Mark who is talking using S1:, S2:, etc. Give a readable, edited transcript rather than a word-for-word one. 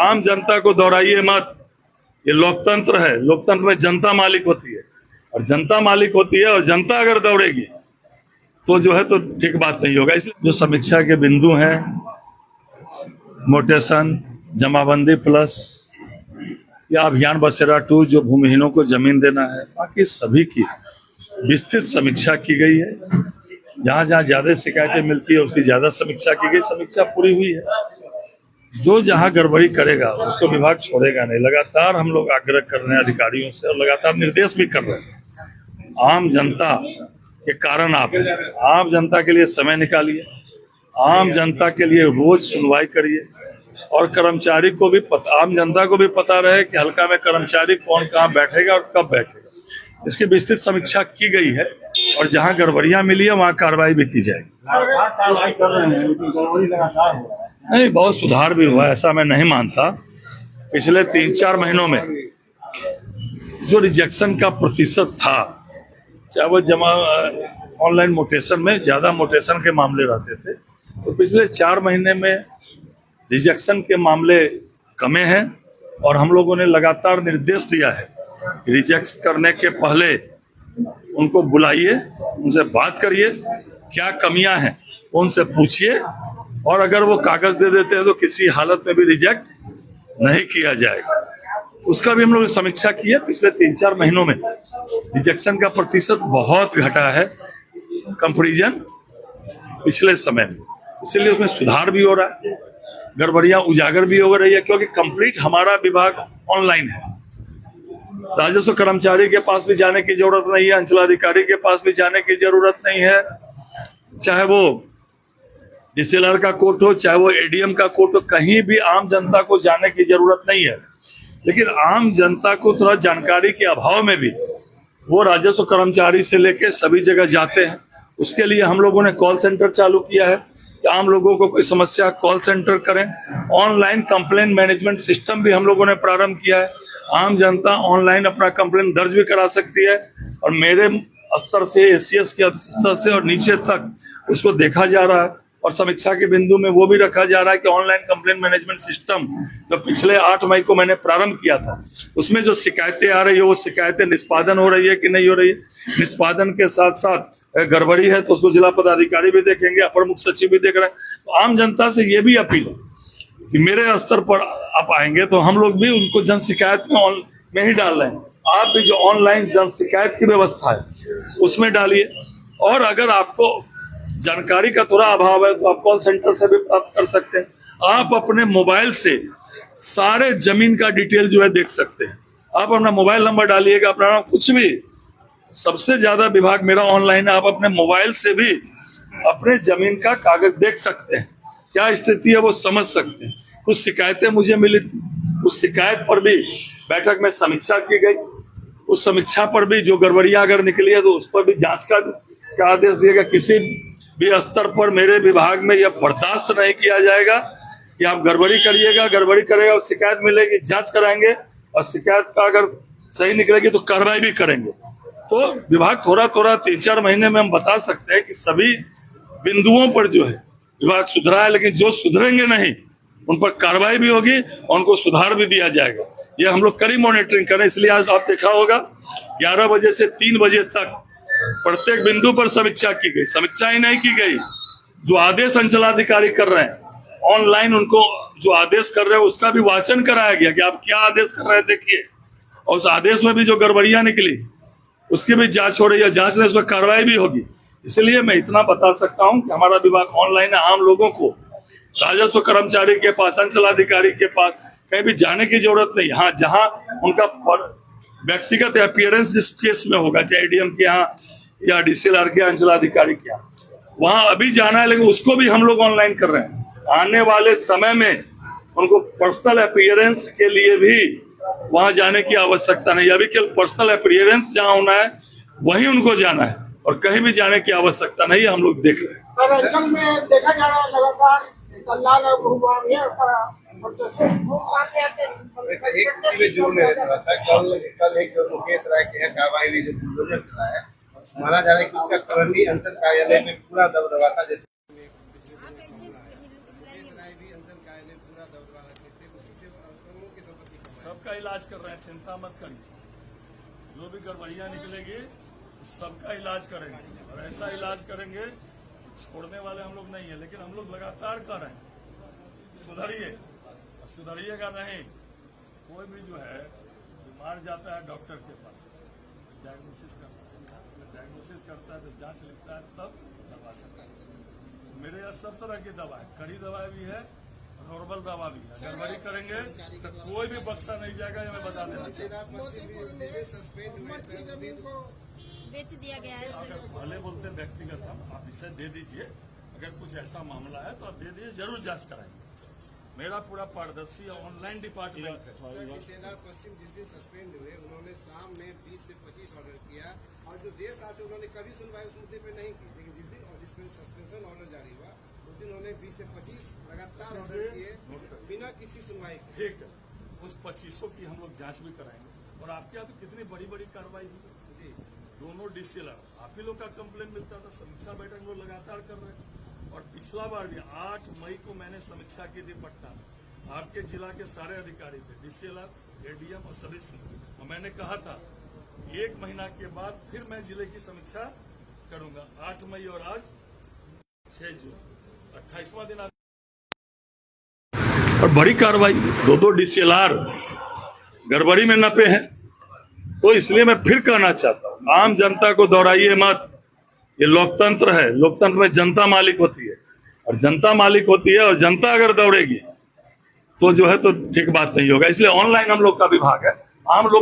S1: आम जनता को दौड़ाइए मत। ये लोकतंत्र है, लोकतंत्र में जनता मालिक होती है और जनता मालिक होती है और जनता अगर दौड़ेगी तो जो है तो ठीक बात नहीं होगा। इसलिए जो समीक्षा के बिंदु हैं, मोटेशन, जमाबंदी प्लस या अभियान बसेरा 2 जो भूमिहीनों को जमीन देना है, बाकी सभी की विस्तृत समीक्षा की गई है। जहां जहां ज्यादा शिकायतें मिलती है उसकी ज्यादा समीक्षा की गई, समीक्षा पूरी हुई है। जो जहां गड़बड़ी करेगा उसको विभाग छोड़ेगा नहीं। लगातार हम लोग आग्रह कर रहे हैं अधिकारियों से और लगातार निर्देश भी कर रहे हैं। आम जनता के कारण आप आम जनता के लिए समय निकालिए, आम जनता के लिए रोज सुनवाई करिए और कर्मचारी को भी आम जनता को भी पता रहे कि हल्का में कर्मचारी कौन कहाँ बैठेगा और कब बैठेगा। इसकी विस्तृत समीक्षा की गई है और जहां गड़बड़ियां मिली है वहां कार्रवाई भी की जाएगी। नहीं, बहुत सुधार भी हुआ, ऐसा मैं नहीं मानता। पिछले 3-4 महीनों में जो रिजेक्शन का प्रतिशत था, चाहे वो जमा ऑनलाइन मोटेशन में ज्यादा मोटेशन के मामले रहते थे, तो पिछले 4 महीने में रिजेक्शन के मामले कमे हैं और हम लोगों ने लगातार निर्देश दिया है कि रिजेक्ट करने के पहले उनको बुलाइए, उनसे बात करिए, क्या कमियां हैं उनसे पूछिए और अगर वो कागज दे देते हैं तो किसी हालत में भी रिजेक्ट नहीं किया जाएगा। उसका भी हम लोग समीक्षा की है। पिछले 3-4 महीनों में रिजेक्शन का प्रतिशत बहुत घटा है कंपैरिजन पिछले समय में, इसलिए उसमें सुधार भी हो रहा है, गड़बड़ियां उजागर भी हो रही है, क्योंकि कंप्लीट हमारा विभाग ऑनलाइन है। राजस्व कर्मचारी के पास भी जाने की जरूरत नहीं है, अंचलाधिकारी के पास भी जाने की जरूरत नहीं है, चाहे वो डीसीएलआर का कोर्ट हो, चाहे वो एडीएम का कोर्ट हो, कहीं भी आम जनता को जाने की जरूरत नहीं है। लेकिन आम जनता को थोड़ा जानकारी के अभाव में भी वो राजस्व कर्मचारी से लेके सभी जगह जाते हैं। उसके लिए हम लोगों ने कॉल सेंटर चालू किया है कि आम लोगों को कोई समस्या कॉल सेंटर करें। ऑनलाइन कंप्लेंट मैनेजमेंट सिस्टम भी हम लोगों ने प्रारंभ किया है। आम जनता ऑनलाइन अपना कंप्लेंट दर्ज भी करा सकती है और मेरे स्तर से, एसीएस के स्तर से और नीचे तक उसको देखा जा रहा है और समीक्षा के बिंदु में वो भी रखा जा रहा है कि ऑनलाइन कंप्लेंट मैनेजमेंट सिस्टम जो पिछले 8 मई को मैंने प्रारंभ किया था, उसमें जो शिकायतें आ रही है वो शिकायतें निष्पादन हो रही है कि नहीं हो रही है। निष्पादन के साथ साथ गड़बड़ी है तो उसको जिला पदाधिकारी भी देखेंगे, अपर मुख्य सचिव भी देख रहे हैं। तो आम जनता से ये भी अपील है कि मेरे स्तर पर आप आएंगे तो हम लोग भी उनको जन शिकायत में ही डाल रहे हैं। आप भी जो ऑनलाइन जन शिकायत की व्यवस्था है उसमें डालिए और अगर आपको जानकारी का थोड़ा अभाव है तो आप कॉल सेंटर से भी प्राप्त कर सकते हैं। आप अपने मोबाइल से सारे जमीन का डिटेल जो है देख सकते हैं। आप अपना मोबाइल नंबर डालिएगा, अपना नाम, कुछ भी, सबसे ज्यादा विभाग मेरा ऑनलाइन है। आप अपने मोबाइल से भी अपने जमीन का कागज देख सकते हैं, क्या स्थिति है वो समझ सकते हैं। कुछ शिकायतें मुझे मिली, उस शिकायत पर भी बैठक में समीक्षा की गई। उस समीक्षा पर भी जो गड़बड़ियां अगर निकली है तो उस पर भी जांच का आदेश दिया गया। किसी भी स्तर पर मेरे विभाग में यह बर्दाश्त नहीं किया जाएगा कि आप गड़बड़ी करिएगा, गड़बड़ी करेगा और शिकायत मिलेगी, जांच कराएंगे और शिकायत का अगर सही निकलेगी तो कार्रवाई भी करेंगे। तो विभाग थोड़ा 3-4 महीने में हम बता सकते हैं कि सभी बिंदुओं पर जो है विभाग सुधरा है, लेकिन जो सुधरेंगे नहीं उन पर कार्रवाई भी होगी और उनको सुधार भी दिया जाएगा। ये हम लोग कड़ी मॉनिटरिंग करें। इसलिए आज आप देखा होगा 11 बजे से 3 बजे तक प्रत्येक बिंदु पर समीक्षा की गई। समीक्षा ही नहीं की गई, जो आदेश अंचलाधिकारी कर रहे हैं ऑनलाइन, उनको जो आदेश कर रहे हैं उसका भी वाचन कराया गया कि आप क्या आदेश कर रहे हैं देखिए, और उस आदेश में भी जो गड़बड़ियां निकली उसकी भी जांच हो रही है, जांच में उस पर कार्रवाई भी होगी। इसलिए मैं इतना बता सकता हूं कि हमारा विभाग ऑनलाइन है। आम लोगों को राजस्व कर्मचारी के पास, अंचलाधिकारी के पास कहीं भी जाने की जरूरत नहीं। हाँ, जहां उनका व्यक्तिगत अपीयरेंस जिस केस में होगा, चाहे एडीएम के यहाँ या डीसीएलआर के अंचलाधिकारी के यहाँ, वहां अभी जाना है, लेकिन उसको भी हम लोग ऑनलाइन कर रहे हैं। आने वाले समय में उनको पर्सनल अपीयरेंस के लिए भी वहां जाने की आवश्यकता नहीं। अभी केवल पर्सनल अपीयरेंस जहाँ होना है वहीं उनको जाना है और कहीं भी जाने की आवश्यकता नहीं है। हम लोग देख रहे हैं।
S2: सर, अंचल में देखा जा रहा है लगातार
S3: एक किसी में जोड़ नहीं रहता था। कल एक मुकेश राय के कार्रवाई हुई जो बुलडोजर चला है, माना जा रहा है कि उसका करनी अंचल कार्यालय में पूरा दबदबा था। जैसे मुकेश राय भी अंचल कार्यालय में पूरा दबदबा रखते थे, उसी से
S1: सबका इलाज कर रहे हैं, चिंता मत करिए। जो भी गड़बड़ियां निकलेगी सबका इलाज करेंगे, और ऐसा इलाज करेंगे छोड़ने वाले हम लोग नहीं है। लेकिन हम लोग लगातार कर रहे हैं, सुधरिए, सुधरिएगा नहीं। कोई भी जो है बीमार जाता है डॉक्टर के पास, डायग्नोसिस करता है, डायग्नोसिस करता है तो जांच लिखता है, तब दवा करता है। मेरे यहाँ सब तरह की दवा है, कड़ी दवा भी है, नॉर्मल दवा भी है। गड़बड़ी करेंगे तो कोई भी बक्सा नहीं जाएगा, ये मैं बता देना।
S4: बेच दिया गया है।
S1: अगर भले बोलते हैं व्यक्तिगत, आप इसे दे दीजिए, अगर कुछ ऐसा मामला है तो आप दे दीजिए, जरूर जांच कराएंगे। मेरा पूरा पारदर्शी ऑनलाइन डिपार्टमेंट है।
S3: सेना पश्चिम जिस दिन सस्पेंड हुए, उन्होंने शाम में 20 से 25 ऑर्डर किया, और जो 1.5 साल से उन्होंने कभी सुनवाई उस मुद्दे पे नहीं की। लेकिन जिस दिन सस्पेंशन ऑर्डर जारी हुआ, उस दिन उन्होंने 20 से 25 लगातार ऑर्डर किए बिना किसी सुनवाई के।
S1: ठीक है, उस 2500 की हम लोग जांच भी कराएंगे। और आपके यहाँ तो कितनी बड़ी बड़ी कार्रवाई हुई जी। दोनों डीसीएलआर आप ही लोग का कंप्लेन मिलता था, समीक्षा बैठक हम लोग लगातार कर रहे हैं। और पिछला बार भी 8 मई को मैंने समीक्षा की थी पटना में, आपके जिला के सारे अधिकारी थे, डीसीएलआर, एडीएम और सभी से, और मैंने कहा था 1 महीना के बाद फिर मैं जिले की समीक्षा करूंगा। 8 मई और आज 6 जून, 28वां दिन। और बड़ी कार्रवाई, 2 डीसीएलआर गड़बड़ी में नपे हैं। तो इसलिए मैं फिर कहना चाहता हूं, आम जनता को दौड़ाइए मत। ये लोकतंत्र है, लोकतंत्र में जनता मालिक होती है, और जनता मालिक होती है, और जनता अगर दौड़ेगी तो जो है तो ठीक बात नहीं होगा। इसलिए ऑनलाइन हम लोग का विभाग है, आम लोग